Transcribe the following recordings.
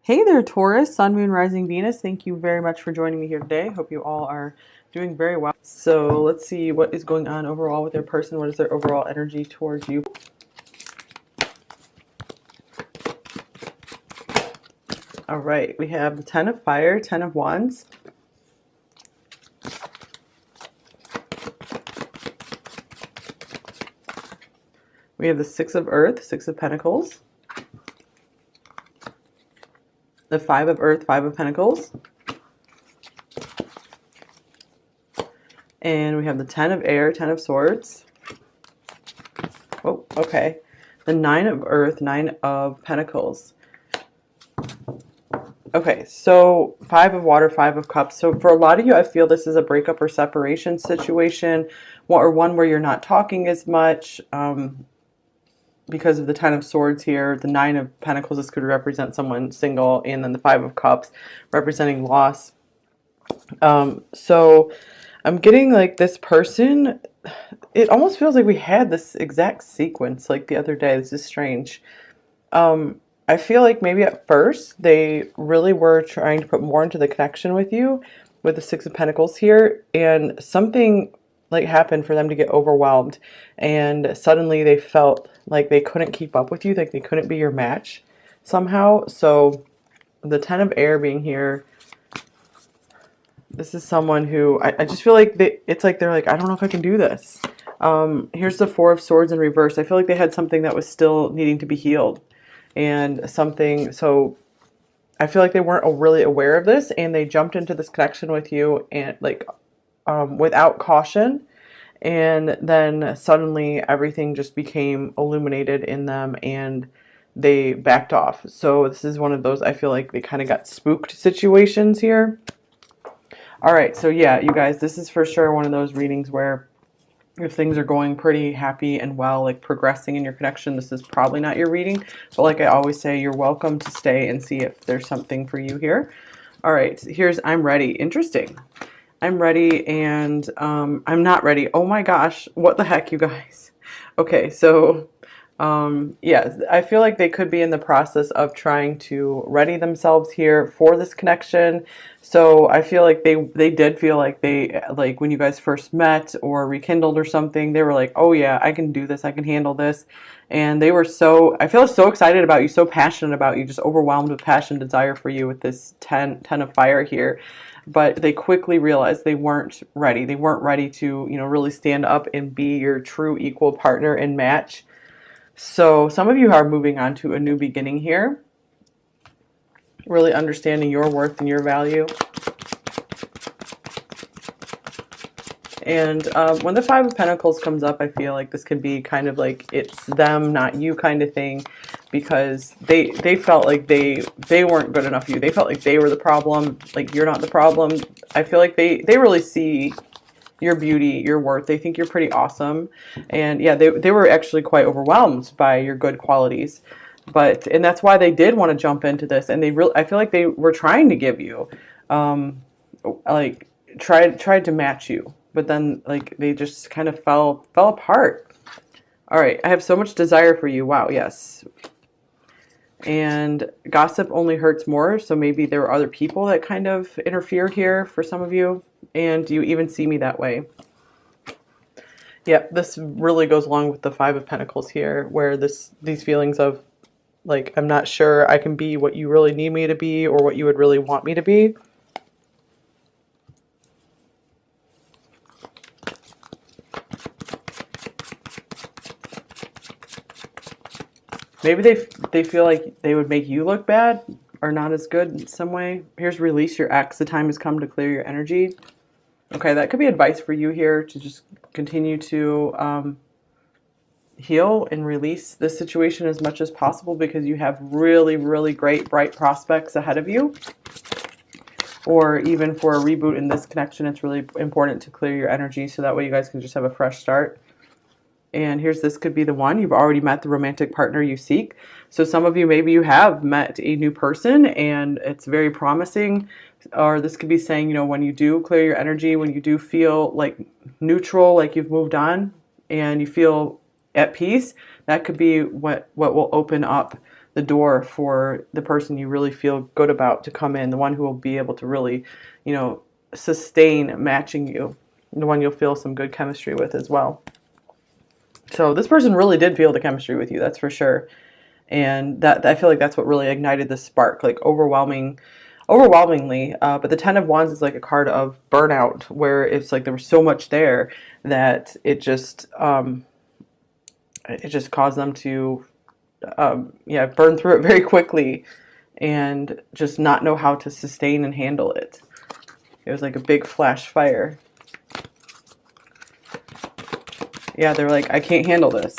Hey there, Taurus, Sun, Moon, Rising, Venus. Thank you very much for joining me here today. Hope you all are doing very well. So let's see what is going on overall with their person. What is their overall energy towards you? All right, we have the Ten of Fire, Ten of Wands. We have the Six of Earth, Six of Pentacles. The Five of Earth, Five of Pentacles. And we have the Ten of Air, Ten of Swords. Oh, okay. The Nine of Earth, Nine of Pentacles. Okay, so Five of Water, Five of Cups. So for a lot of you, I feel this is a breakup or separation situation, or one where you're not talking as much. Because of the Ten of Swords here, the Nine of Pentacles, this could represent someone single, and then the Five of Cups representing loss. So I'm getting like this person, it almost feels like we had this exact sequence like the other day. This is strange. I feel like maybe at first they really were trying to put more into the connection with you with the Six of Pentacles here, and something like happened for them to get overwhelmed, and suddenly they felt like they couldn't keep up with you, like they couldn't be your match somehow. So the Ten of Air being here, this is someone who I just feel like it's like they're like, I don't know if I can do this. Here's the Four of Swords in reverse. I feel like they had something that was still needing to be healed, and something, so I feel like they weren't really aware of this, and they jumped into this connection with you and like without caution, and then suddenly everything just became illuminated in them and they backed off. So this is one of those, I feel like they kind of got spooked situations here. All right, so yeah, you guys, this is for sure one of those readings where if things are going pretty happy and well, like progressing in your connection, this is probably not your reading. But like I always say, you're welcome to stay and see if there's something for you here. All right, here's I'm ready. Interesting. I'm ready and I'm not ready. Oh my gosh, what the heck, you guys? Okay, so yeah, I feel like they could be in the process of trying to ready themselves here for this connection. So I feel like they did feel like they, like when you guys first met or rekindled or something, they were like, oh yeah, I can do this, I can handle this. And they were so, I feel so excited about you, so passionate about you, just overwhelmed with passion, desire for you with this 10 of fire here. But they quickly realized they weren't ready. They weren't ready to, you know, really stand up and be your true equal partner and match. So some of you are moving on to a new beginning here, really understanding your worth and your value. And when the Five of Pentacles comes up, I feel like this could be kind of like it's them, not you kind of thing, because they felt like they weren't good enough for you. They felt like they were the problem, like you're not the problem. I feel like they really see your beauty, your worth. They think you're pretty awesome. And yeah, they were actually quite overwhelmed by your good qualities. And that's why they did want to jump into this. And I feel like they were trying to give you, like tried to match you, but then like they just kind of fell apart. All right, I have so much desire for you. Wow, yes. And gossip only hurts more, so maybe there were other people that kind of interfered here for some of you, and you even see me that way. Yep, this really goes along with the Five of Pentacles here, where these feelings of like, I'm not sure I can be what you really need me to be or what you would really want me to be. Maybe they feel like they would make you look bad or not as good in some way. Here's release your ex. The time has come to clear your energy. Okay, that could be advice for you here to just continue to heal and release this situation as much as possible, because you have really, really great, bright prospects ahead of you. Or even for a reboot in this connection, it's really important to clear your energy so that way you guys can just have a fresh start. And here's, this could be the one. You've already met the romantic partner you seek. So some of you, maybe you have met a new person and it's very promising. Or this could be saying, you know, when you do clear your energy, when you do feel like neutral, like you've moved on and you feel at peace, that could be what will open up the door for the person you really feel good about to come in, the one who will be able to really, you know, sustain matching you, the one you'll feel some good chemistry with as well. So this person really did feel the chemistry with you, that's for sure. And that, I feel like that's what really ignited the spark, like overwhelmingly. But the Ten of Wands is like a card of burnout, where it's like there was so much there that it just caused them to burn through it very quickly and just not know how to sustain and handle it. It was like a big flash fire. Yeah, they're like, I can't handle this.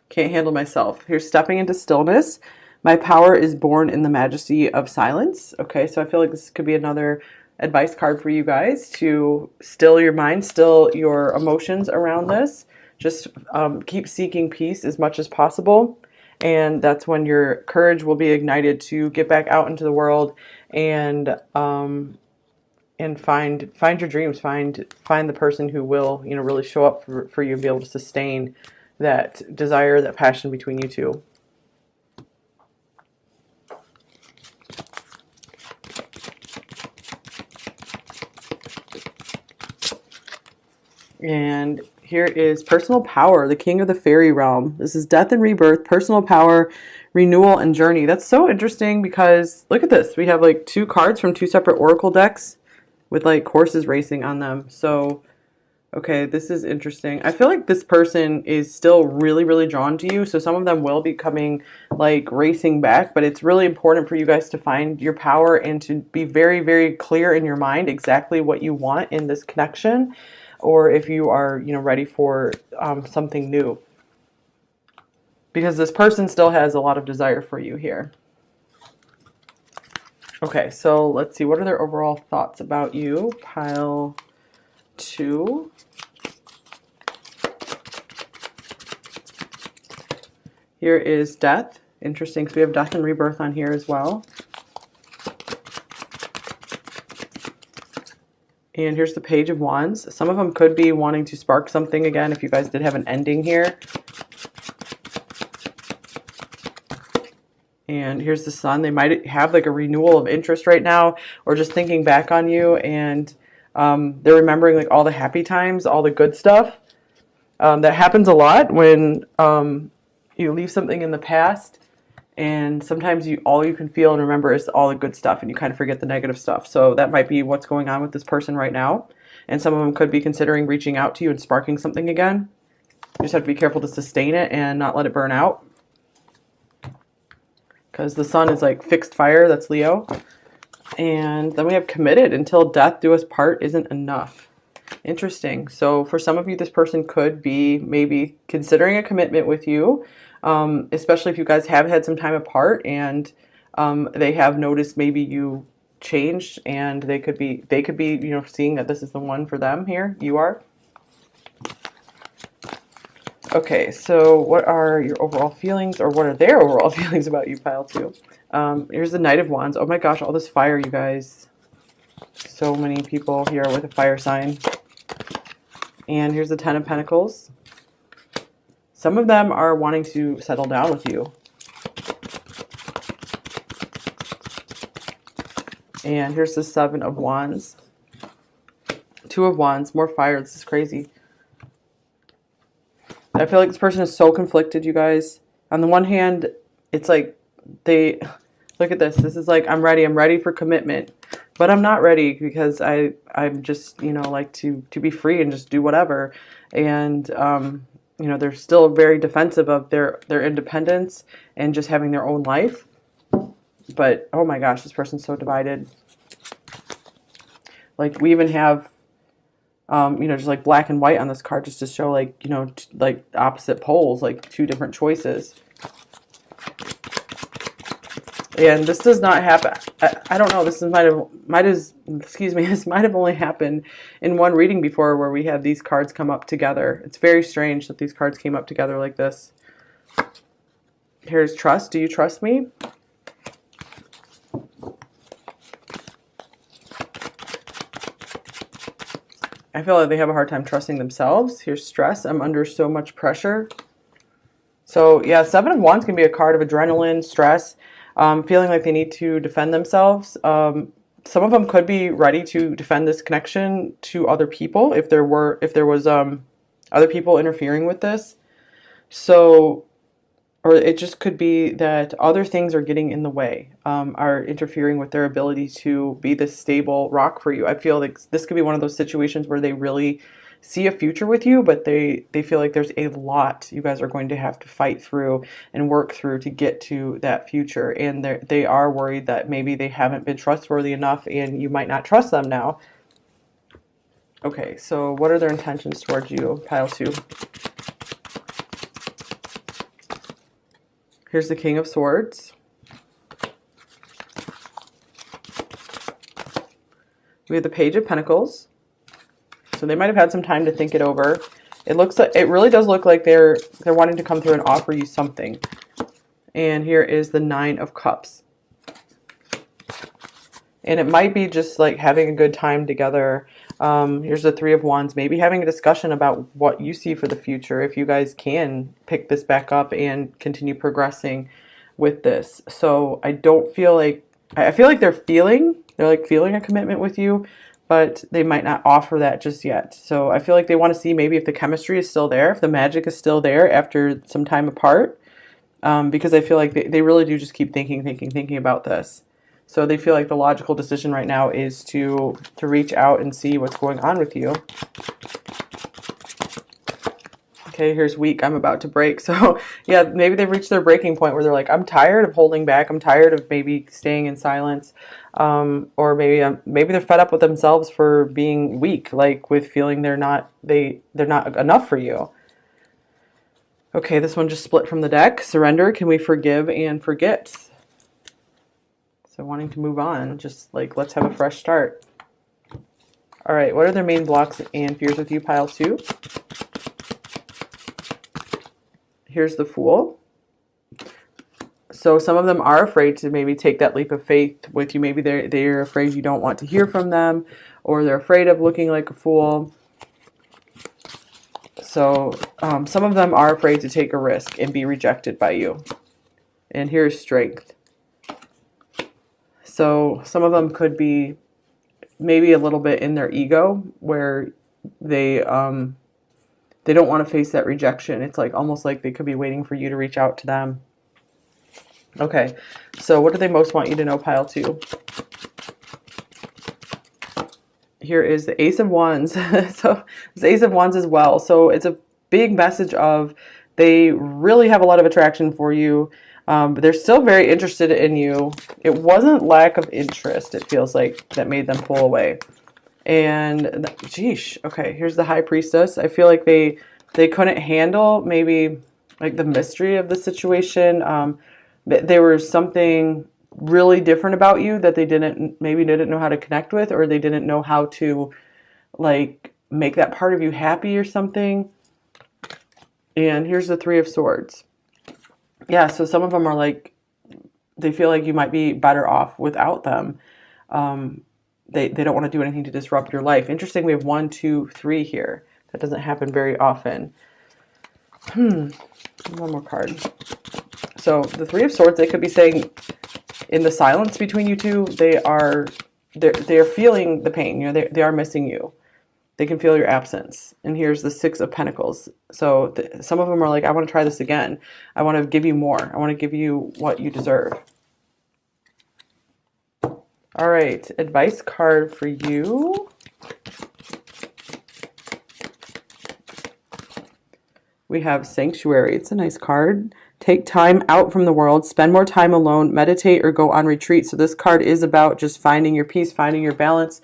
Can't handle myself. Here's stepping into stillness. My power is born in the majesty of silence. Okay, so I feel like this could be another advice card for you guys to still your mind, still your emotions around this. Just keep seeking peace as much as possible. And that's when your courage will be ignited to get back out into the world and find your dreams, find the person who will, you know, really show up for you and be able to sustain that desire, that passion between you two. And here is personal power, the king of the fairy realm. This is death and rebirth, personal power, renewal, and journey. That's so interesting because look at this. We have like 2 cards from 2 separate oracle decks with like horses racing on them. So, okay, this is interesting. I feel like this person is still really, really drawn to you. So some of them will be coming like racing back, but it's really important for you guys to find your power and to be very, very clear in your mind exactly what you want in this connection, or if you are, you know, ready for something new. Because this person still has a lot of desire for you here. Okay, so let's see. What are their overall thoughts about you? Pile 2. Here is death. Interesting, because we have death and rebirth on here as well. And here's the Page of Wands. Some of them could be wanting to spark something again if you guys did have an ending here. And here's the Sun. They might have like a renewal of interest right now, or just thinking back on you, and they're remembering like all the happy times, all the good stuff. That happens a lot when you leave something in the past, and sometimes all you can feel and remember is all the good stuff, and you kind of forget the negative stuff. So that might be what's going on with this person right now. And some of them could be considering reaching out to you and sparking something again. You just have to be careful to sustain it and not let it burn out. Because the Sun is like fixed fire, that's Leo. And then we have committed. Until death do us part isn't enough. Interesting. So for some of you, this person could be maybe considering a commitment with you, especially if you guys have had some time apart and they have noticed maybe you changed, and they could be, you know, seeing that this is the one for them here. You are. Okay, so what are your overall feelings, or what are their overall feelings about you, pile 2? Here's the Knight of Wands. Oh my gosh, all this fire, you guys. So many people here with a fire sign. And here's the Ten of Pentacles. Some of them are wanting to settle down with you. And here's the Seven of Wands. 2 of Wands, more fire. This is crazy. I feel like this person is so conflicted, you guys. On the one hand, it's like they look at this. This is like, I'm ready for commitment, but I'm not ready because I'm just, you know, like to be free and just do whatever. And you know, they're still very defensive of their independence and just having their own life. But oh my gosh, this person's so divided. Like we even have you know, just like black and white on this card, just to show like, you know, like opposite poles, like 2 different choices. And this does not happen. I don't know. This might have only happened in one reading before, where we had these cards come up together. It's very strange that these cards came up together like this. Here's trust. Do you trust me? I feel like they have a hard time trusting themselves. Here's stress. I'm under so much pressure. So yeah, Seven of Wands can be a card of adrenaline, stress, feeling like they need to defend themselves. Some of them could be ready to defend this connection to other people if there was other people interfering with this. So, or it just could be that other things are getting in the way, are interfering with their ability to be this stable rock for you. I feel like this could be one of those situations where they really see a future with you, but they feel like there's a lot you guys are going to have to fight through and work through to get to that future. And they are worried that maybe they haven't been trustworthy enough and you might not trust them now. Okay, so what are their intentions towards you, pile 2? Here's the King of Swords. We have the Page of Pentacles. So they might have had some time to think it over. It looks like, it really does look like they're wanting to come through and offer you something. And here is the Nine of Cups. And it might be just like having a good time together. Here's the Three of Wands, maybe having a discussion about what you see for the future, if you guys can pick this back up and continue progressing with this. So I don't feel like, I feel like they're like feeling a commitment with you, but they might not offer that just yet. So I feel like they want to see maybe if the chemistry is still there, if the magic is still there after some time apart, because I feel like they really do just keep thinking about this. So they feel like the logical decision right now is to reach out and see what's going on with you. Okay, here's weak. I'm about to break. So yeah, maybe they've reached their breaking point where they're like, I'm tired of holding back. I'm tired of maybe staying in silence. Or maybe they're fed up with themselves for being weak, like with feeling they're not enough for you. Okay, this one just split from the deck. Surrender. Can we forgive and forget? So wanting to move on, just like, let's have a fresh start. All right, what are their main blocks and fears with you, pile 2? Here's the Fool. So some of them are afraid to maybe take that leap of faith with you. Maybe they're afraid you don't want to hear from them, or they're afraid of looking like a fool. So some of them are afraid to take a risk and be rejected by you. And here's Strength. So some of them could be maybe a little bit in their ego where they don't want to face that rejection. It's like almost like they could be waiting for you to reach out to them. Okay, so what do they most want you to know, pile 2? Here is the Ace of Wands. So it's Ace of Wands as well. So it's a big message of they really have a lot of attraction for you. But they're still very interested in you. It wasn't lack of interest, it feels like, that made them pull away. And, geesh, okay, here's the High Priestess. I feel like they couldn't handle maybe like the mystery of the situation. There was something really different about you that they maybe didn't know how to connect with, or they didn't know how to like make that part of you happy or something. And here's the Three of Swords. Yeah, so some of them are like, they feel like you might be better off without them. They don't want to do anything to disrupt your life. Interesting, we have 1, 2, 3 here. That doesn't happen very often. One more card. So the Three of Swords, they could be saying in the silence between you two, they're feeling the pain. You know, they are missing you. They can feel your absence. And here's the Six of Pentacles. So some of them are like, I want to try this again. I want to give you more. I want to give you what you deserve. All right, advice card for you. We have Sanctuary. It's a nice card. Take time out from the world. Spend more time alone. Meditate or go on retreat. So this card is about just finding your peace, finding your balance,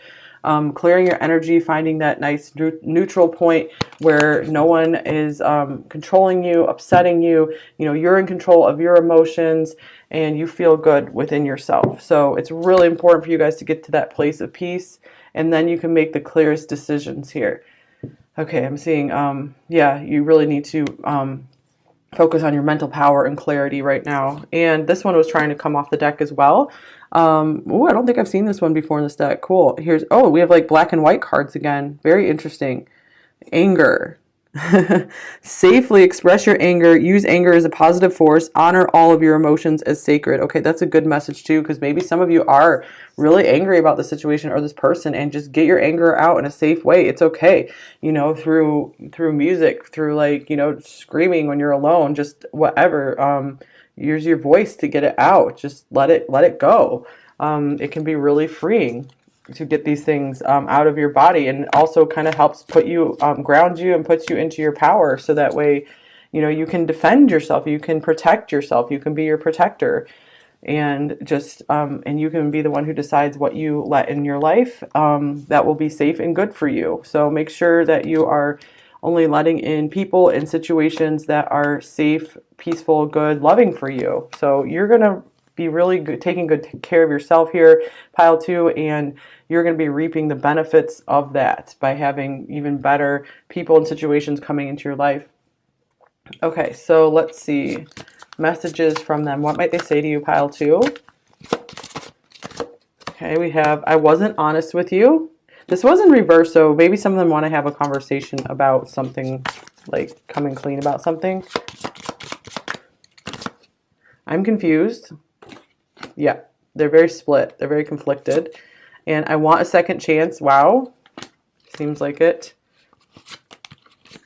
clearing your energy, finding that nice neutral point where no one is controlling you, upsetting you. You know, you're in control of your emotions and you feel good within yourself. So it's really important for you guys to get to that place of peace, and then you can make the clearest decisions here. Okay, I'm seeing, yeah, you really need to focus on your mental power and clarity right now. And this one was trying to come off the deck as well. Oh, I don't think I've seen this one before in this deck. Cool. Here's, oh, we have like black and white cards again. Very interesting. Anger. Safely express your anger. Use anger as a positive force. Honor all of your emotions as sacred. Okay, that's a good message too, because maybe some of you are really angry about the situation or this person, and just get your anger out in a safe way. It's okay, you know, through music, through, like, you know, screaming when you're alone, just whatever. Use your voice to get it out. Just let it go. It can be really freeing to get these things out of your body, and also kind of helps put you, ground you, and puts you into your power, so that way, you know, you can defend yourself, you can protect yourself, you can be your protector, and just and you can be the one who decides what you let in your life, that will be safe and good for you. So make sure that you are only letting in people and situations that are safe, peaceful, good, loving for you. So you're gonna be really good, taking good care of yourself here, pile 2, and you're going to be reaping the benefits of that by having even better people and situations coming into your life. Okay, so let's see. Messages from them. What might they say to you, pile 2? Okay, we have, I wasn't honest with you. This was in reverse, so maybe some of them want to have a conversation about something, like coming clean about something. I'm confused. Yeah, they're very split. They're very conflicted. And I want a second chance. Wow. Seems like it.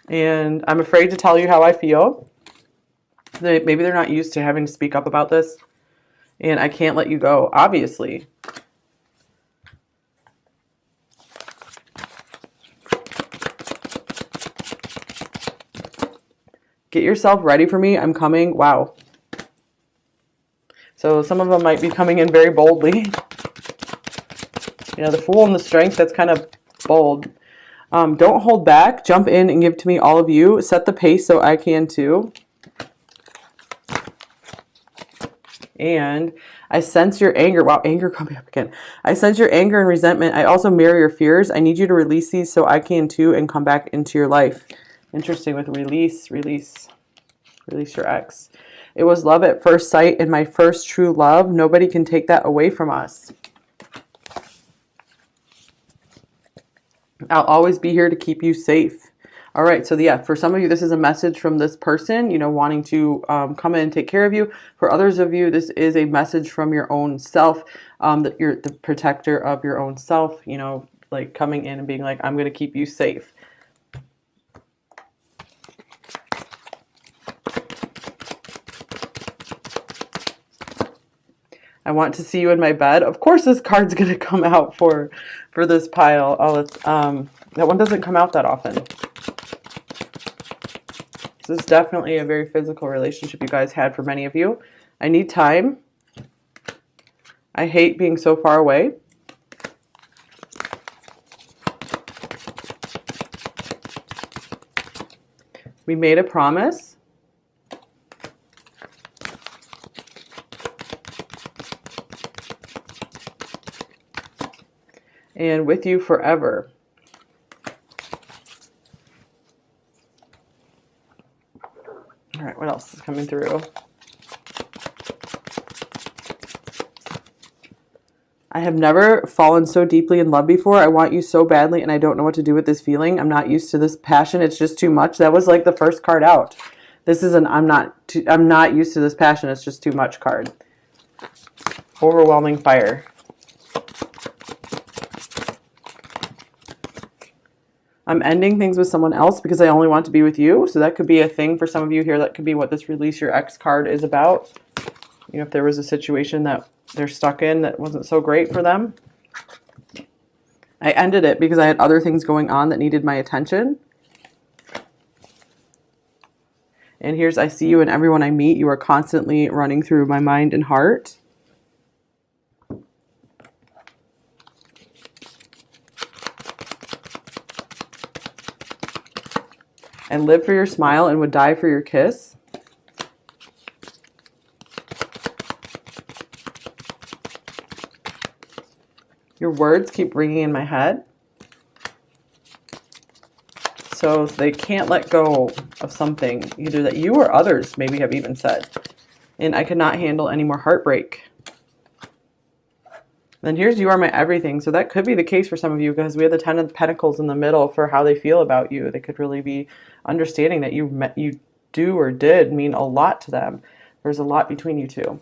And I'm afraid to tell you how I feel. Maybe they're not used to having to speak up about this. And I can't let you go, obviously. Get yourself ready for me. I'm coming. Wow. So some of them might be coming in very boldly. You know, the Fool and the Strength, that's kind of bold. Don't hold back. Jump in and give to me, all of you. Set the pace so I can too. And I sense your anger. Wow, anger coming up again. I sense your anger and resentment. I also mirror your fears. I need you to release these so I can too, and come back into your life. Interesting with release your ex. It was love at first sight and my first true love. Nobody can take that away from us. I'll always be here to keep you safe. All right, so yeah, for some of you, this is a message from this person, you know, wanting to come in and take care of you. For others of you, this is a message from your own self, that you're the protector of your own self, you know, like coming in and being like, I'm going to keep you safe. I want to see you in my bed. Of course, this card's going to come out for this pile. Oh, it's, that one doesn't come out that often. This is definitely a very physical relationship you guys had for many of you. I need time. I hate being so far away. We made a promise. And with you forever. All right, what else is coming through? I have never fallen so deeply in love before. I want you so badly, and I don't know what to do with this feeling. I'm not used to this passion. It's just too much. That was like the first card out. This is an I'm not used to this passion. It's just too much card. Overwhelming fire. I'm ending things with someone else because I only want to be with you. So that could be a thing for some of you here. That could be what this Release Your Ex card is about. You know, if there was a situation that they're stuck in that wasn't so great for them. I ended it because I had other things going on that needed my attention. And here's, I see you and everyone I meet. You are constantly running through my mind and heart. I live for your smile and would die for your kiss. Your words keep ringing in my head. So they can't let go of something, either that you or others maybe have even said. And I could not handle any more heartbreak. Then here's you are my everything. So that could be the case for some of you because we have the 10 of Pentacles in the middle for how they feel about you. They could really be understanding that you do or did mean a lot to them. There's a lot between you two.